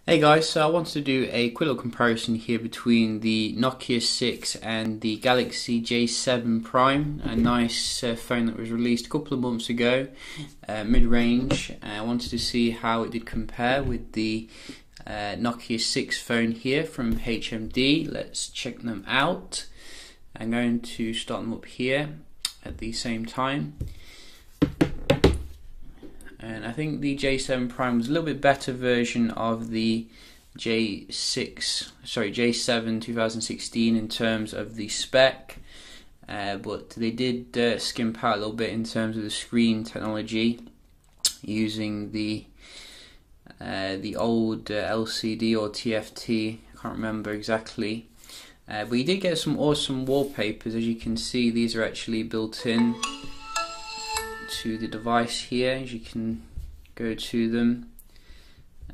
Hey guys, so I wanted to do a quick little comparison here between the Nokia 6 and the Galaxy J7 Prime, a nice phone that was released a couple of months ago, mid-range. I wanted to see how it did compare with the Nokia 6 phone here from HMD. Let's check them out. I'm going to start them up here at the same time. And I think the J7 Prime was a little bit better version of the J7 2016 in terms of the spec, but they did skimp out a little bit in terms of the screen technology, using the old LCD or TFT. I can't remember exactly, but you did get some awesome wallpapers. As you can see, these are actually built in to the device here. As you can go to them,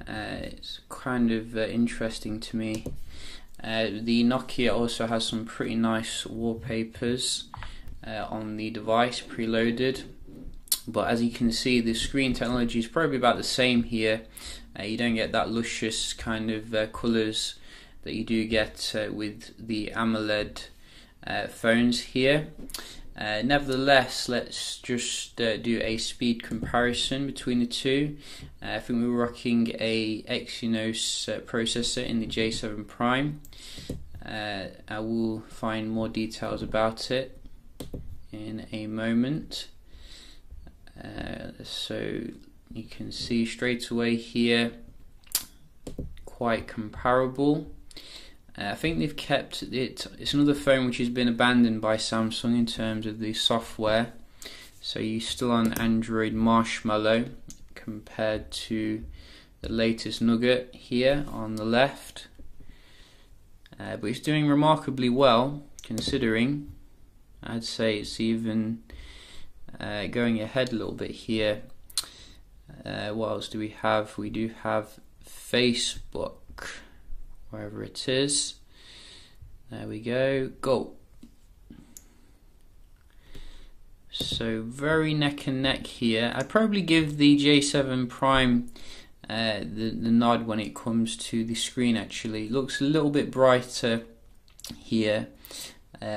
it's kind of interesting to me. The Nokia also has some pretty nice wallpapers on the device preloaded, but as you can see, the screen technology is probably about the same here. You don't get that luscious kind of colours that you do get with the AMOLED phones here. Nevertheless, let's just do a speed comparison between the two. I think we're rocking a Exynos processor in the J7 Prime. I will find more details about it in a moment. So you can see straight away here, quite comparable. I think they've kept it. It's another phone which has been abandoned by Samsung in terms of the software. So you're still on Android Marshmallow compared to the latest Nugget here on the left. But it's doing remarkably well, considering. I'd say it's even going ahead a little bit here. What else do we have? We do have Facebook, wherever it is. There we go. So very neck and neck here. I'd probably give the J7 Prime the nod when it comes to the screen. Actually, it looks a little bit brighter here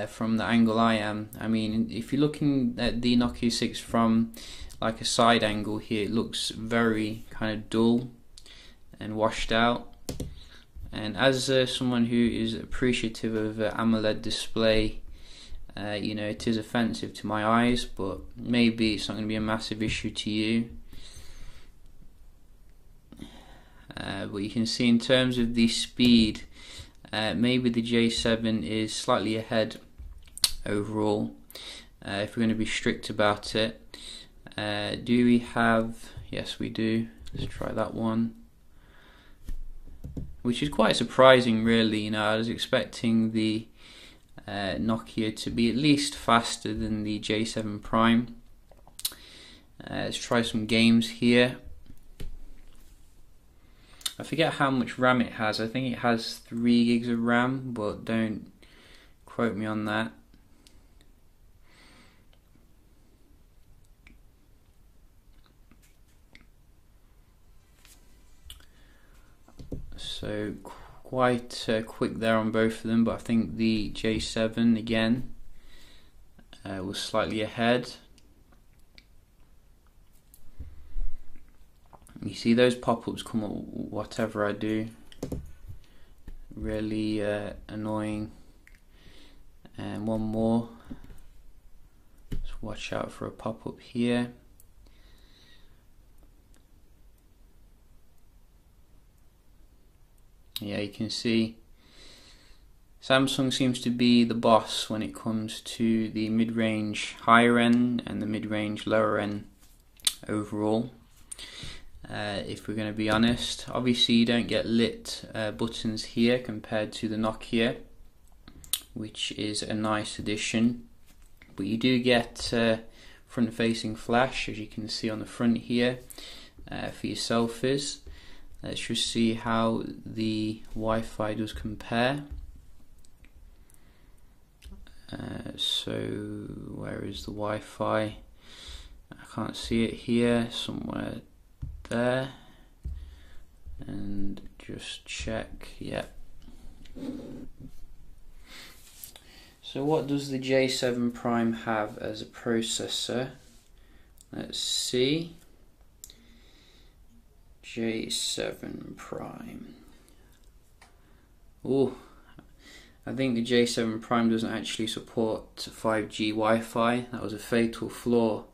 from the angle I am. I mean, if you're looking at the Nokia 6 from like a side angle here, it looks very kind of dull and washed out. And as someone who is appreciative of AMOLED display, you know, it is offensive to my eyes, but maybe it's not going to be a massive issue to you. But you can see in terms of the speed, maybe the J7 is slightly ahead overall, if we're going to be strict about it. Do we have? Yes, we do. Let's try that one. Which is quite surprising, really. You know, I was expecting the Nokia to be at least faster than the J7 Prime. Let's try some games here. I forget how much RAM it has. I think it has 3 gigs of RAM, but don't quote me on that. So quite quick there on both of them, but I think the J7 again was slightly ahead. You see those pop-ups come up whatever I do. Really annoying. And one more. Let's watch out for a pop-up here. Yeah, you can see Samsung seems to be the boss when it comes to the mid-range higher end and the mid-range lower end overall. If we're going to be honest, obviously you don't get lit buttons here compared to the Nokia, which is a nice addition, but you do get front-facing flash, as you can see on the front here, for your selfies. Let's just see how the Wi-Fi does compare. So where is the Wi-Fi? I can't see it here, somewhere there. and just check. Yeah. So what does the J7 Prime have as a processor? Let's see. J7 Prime. Oh, I think the J7 Prime doesn't actually support 5G Wi-Fi. That was a fatal flaw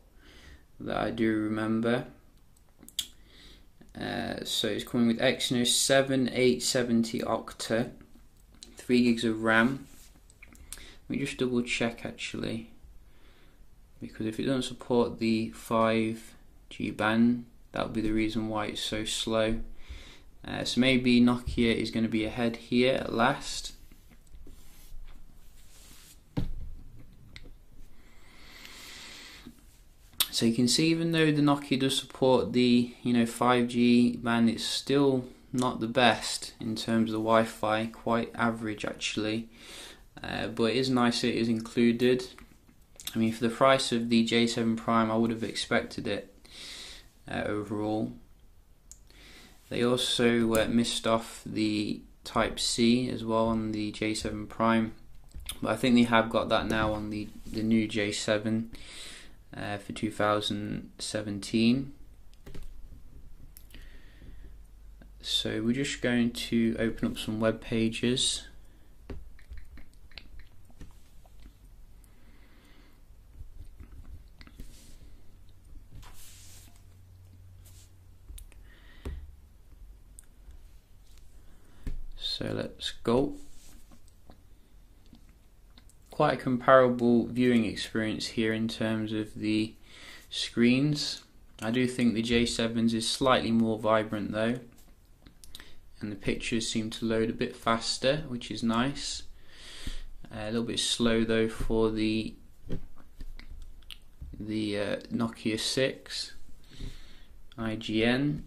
that I do remember. So it's coming with Exynos 7870 octa, 3 gigs of RAM. Let me just double check actually, because if it doesn't support the 5G band, that would be the reason why it's so slow. So maybe Nokia is going to be ahead here at last. So you can see, even though the Nokia does support the 5G band, it's still not the best in terms of the Wi-Fi. Quite average actually, but it is nice it is included. I mean, for the price of the J7 Prime, I would have expected it overall. They also missed off the Type-C as well on the J7 Prime, but I think they have got that now on the new J7 for 2017. So we're just going to open up some web pages. So let's go. Quite a comparable viewing experience here in terms of the screens. I do think the J7's is slightly more vibrant though, and the pictures seem to load a bit faster, which is nice. A little bit slow though for the Nokia 6 IGN.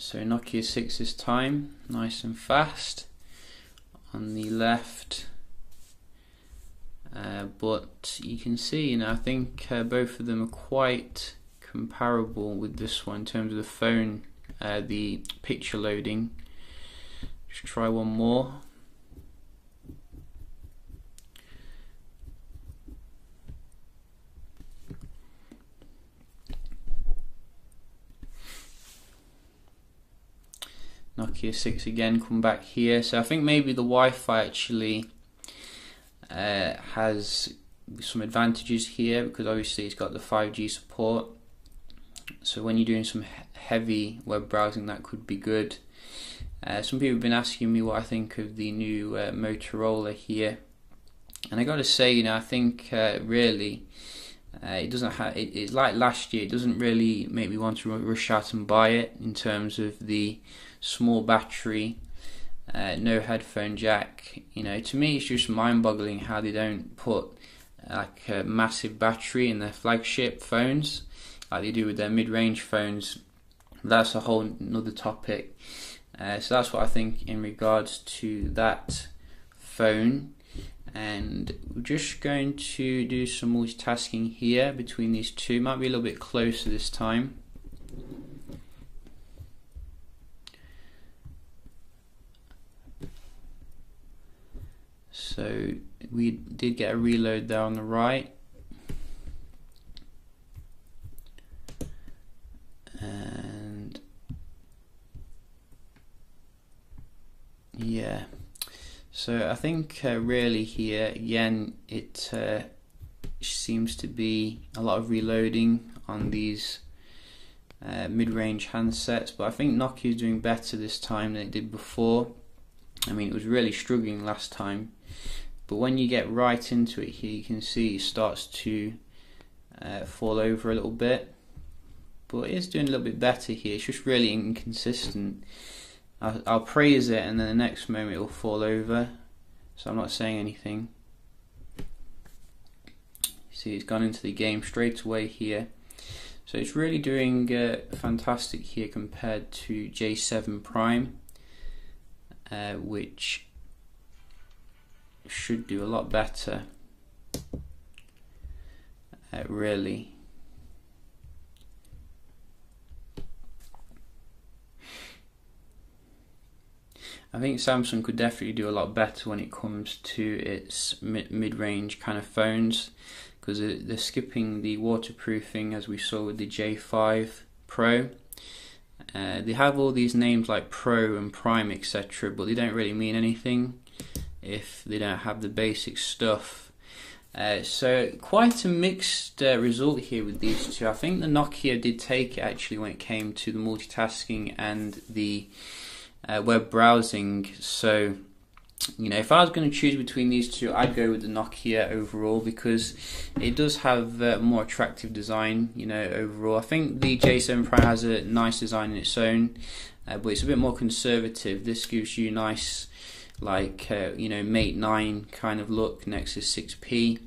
So Nokia 6 this time, nice and fast on the left, but you can see, I think both of them are quite comparable with this one in terms of the phone, the picture loading. Just try one more. Nokia 6 again, come back here. So I think maybe the Wi-Fi actually has some advantages here, because obviously it's got the 5G support. So when you're doing some heavy web browsing, that could be good. Some people have been asking me what I think of the new Motorola here, and I got to say, I think really it doesn't have. It's like last year. It doesn't really make me want to rush out and buy it in terms of the small battery, no headphone jack. To me it's just mind-boggling how they don't put like a massive battery in their flagship phones like they do with their mid-range phones. That's a whole another topic. So that's what I think in regards to that phone. And we're just going to do some multitasking here between these two. Might be a little bit closer this time. So we did get a reload there on the right, and yeah, so I think really here again it seems to be a lot of reloading on these mid-range handsets, but I think Nokia is doing better this time than it did before. I mean, it was really struggling last time, but when you get right into it here, you can see it starts to fall over a little bit, but it's doing a little bit better here. It's just really inconsistent. I'll praise it and then the next moment it will fall over, so I'm not saying anything. See, it's gone into the game straight away here, so it's really doing fantastic here compared to J7 Prime, which should do a lot better, really. I think Samsung could definitely do a lot better when it comes to its mid-range kind of phones, because they're skipping the waterproofing as we saw with the J5 Pro. They have all these names like Pro and Prime, etc., but they don't really mean anything if they don't have the basic stuff. So quite a mixed result here with these two. I think the Nokia did take it actually when it came to the multitasking and the web browsing. So, you know, if I was going to choose between these two, I'd go with the Nokia overall, because it does have a more attractive design, you know, overall. I think the J7 Prime has a nice design in its own, but it's a bit more conservative. This gives you nice, like, you know, Mate 9 kind of look, Nexus 6P.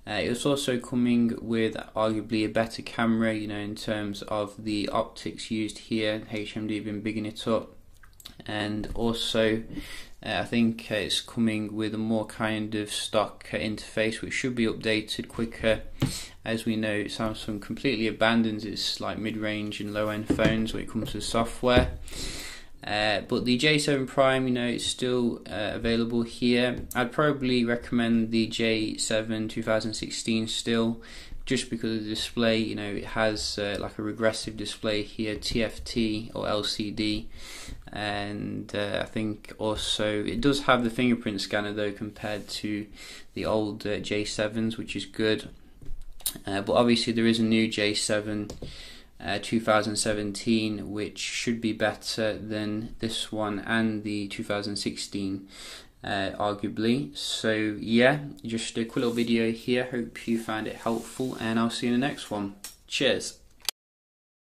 It's also coming with arguably a better camera, you know, in terms of the optics used here. HMD have been bigging it up. And also I think it's coming with a more kind of stock interface, which should be updated quicker. As we know, Samsung completely abandons its like mid-range and low-end phones when it comes to software. But the J7 Prime, you know, it's still available here. I'd probably recommend the J7 2016 still, just because of the display. You know, it has like a regressive display here, TFT or LCD, and I think also it does have the fingerprint scanner though, compared to the old J7s, which is good. But obviously there is a new J7 2017, which should be better than this one and the 2016 arguably. So yeah, just a quick little video here. Hope you found it helpful, and I'll see you in the next one. Cheers.